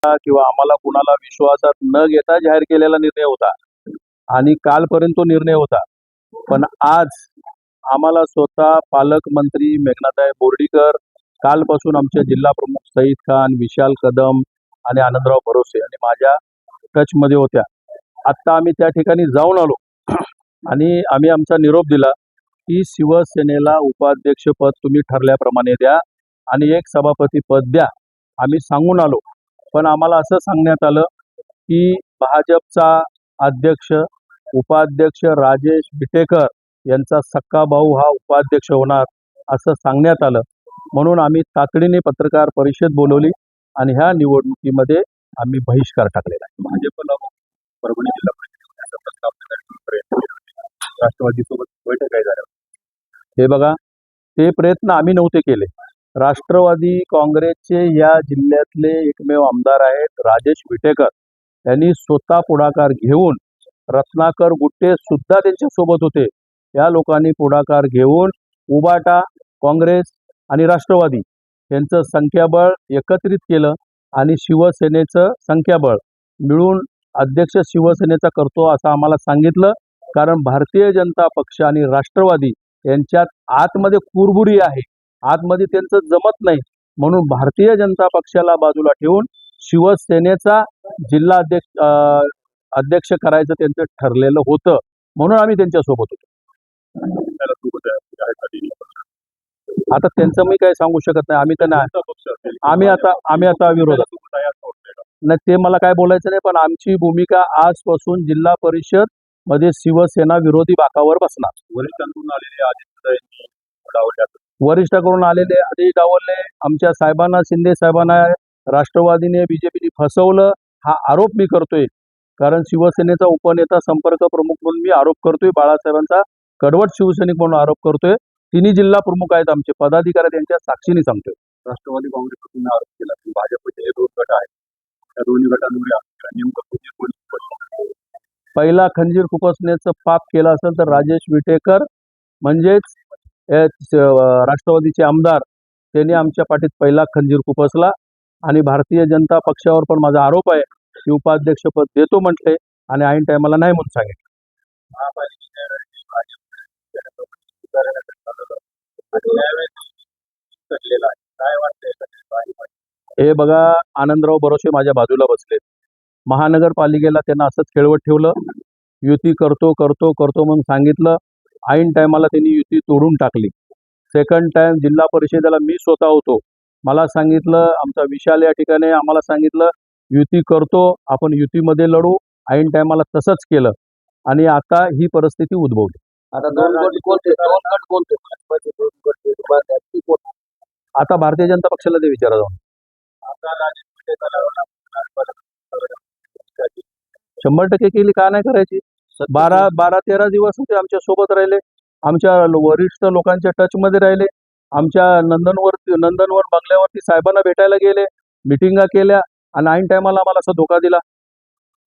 किंवा आम्हाला कुणाला विश्वासात न घेता जाहीर केलेला निर्णय होता आणि कालपर्यंत तो निर्णय होता. पण आज आम्हाला स्वतः पालकमंत्री मेघनाताई बोर्डीकर, कालपासून आमचे जिल्हा प्रमुख सईद खान, विशाल कदम आणि आनंदराव भरोसे आणि माझ्या टचमध्ये होत्या. आत्ता आम्ही त्या ठिकाणी जाऊन आलो आणि आम्ही आमचा निरोप दिला की शिवसेनेला उपाध्यक्षपद तुम्ही ठरल्याप्रमाणे द्या आणि एक सभापती पद द्या. आम्ही सांगून आलो, पण आम्हाला असं सांगण्यात आलं की भाजपचा अध्यक्ष उपाध्यक्ष राजेश विटेकर यांचा सक्का भाऊ हा उपाध्यक्ष होणार असं सांगण्यात आलं. म्हणून आम्ही तातडीने पत्रकार परिषद बोलवली आणि ह्या निवडणुकीमध्ये आम्ही बहिष्कार टाकलेला आहे. भाजपला परभणी जिल्हा परिषदेचा प्रस्ताव देण्यासाठी प्रयत्न केले, राष्ट्रवादीसोबत बैठक आहे झाल्या. हे बघा, ते प्रयत्न आम्ही नव्हते केले. राष्ट्रवादी काँग्रेसचे या जिल्ह्यातले एकमेव आमदार आहेत राजेश विटेकर. यांनी स्वतः पुढाकार घेऊन, रत्नाकर गुट्टे सुद्धा त्यांच्या सोबत होते, या लोकांनी पुढाकार घेऊन उबाटा, काँग्रेस आणि राष्ट्रवादी यांचं संख्याबळ एकत्रित केलं आणि शिवसेनेचं संख्याबळ मिळून अध्यक्ष शिवसेनेचा करतो असं आम्हाला सांगितलं. कारण भारतीय जनता पक्ष आणि राष्ट्रवादी यांच्यात आतमध्ये कुरबुरी आहे, आतमध्ये त्यांचं जमत नाही. म्हणून भारतीय जनता पक्षाला बाजूला ठेवून शिवसेनेचा जिल्हा अध्यक्ष करायचं त्यांचं ठरलेलं होतं. म्हणून आम्ही त्यांच्यासोबत होतो. आता त्यांचं मी काही सांगू शकत नाही. आम्ही तर नाही, आम्ही आता विरोधात नाही, ते मला काय बोलायचं नाही. पण आमची भूमिका आजपासून जिल्हा परिषद मध्ये शिवसेना विरोधी बाकावर बसणार. वरिष्ठांकडून आलेले आदित्य यांनी डावलले, वरिष्ठाकडून आलेले आधी डावलले, आमच्या साहेबांना, शिंदे साहेबांना राष्ट्रवादीने बीजेपीने फसवलं हा आरोप मी करतोय. कारण शिवसेनेचा उपनेता संपर्क प्रमुख म्हणून मी आरोप करतोय, बाळासाहेबांचा कडवट शिवसैनिक म्हणून आरोप करतोय. तिन्ही जिल्हा प्रमुख आहेत आमचे पदाधिकारी, त्यांच्या साक्षीने सांगतोय. राष्ट्रवादी काँग्रेसकडून आरोप केला की भाजपचे दोन गट आहेत, त्या दोन्ही गटांवर नेमकं पहिला खंजीर खुपसण्याचं पाप केलं असेल तर राजेश विटेकर म्हणजेच राष्ट्रवादीचे आमदार, त्यांनी आमच्या पाठीत पहिला खंजीर खुपसला. आणि भारतीय जनता पक्षावर पण माझा आरोप आहे की उपाध्यक्षपद देतो म्हटले आणि ऐन टायमाला नाही म्हणून सांगितलं. हे बघा, आनंदराव भरोसे माझ्या बाजूला बसलेत. महानगरपालिकेला त्यांना असंच खेळवत ठेवलं, युती करतो करतो करतो म्हणून सांगितलं. ऐन टायमाला त्यांनी युती तोडून टाकली. सेकंड टाइम जिल्हा परिषदेला मी स्वतः होतो, मला सांगितलं, आमचा विशाल या ठिकाणी आम्हाला सांगितलं युती करतो, आपण युतीमध्ये लढू. ऐन टायमाला तसंच केलं आणि आता ही परिस्थिती उद्भवली. आता भारतीय जनता पक्षाला ते विचारा जाऊन. 100% केली, का नाही करायची? 12-13 दिवस होते आमच्या सोबत राहिले, आमच्या वरिष्ठ लोकांच्या टचमध्ये राहिले, आमच्या नंदनवर बंगल्यावरती साहेबांना भेटायला गेले, मिटिंगा केल्या आणि ऐन टायमाला आम्हाला असा धोका दिला.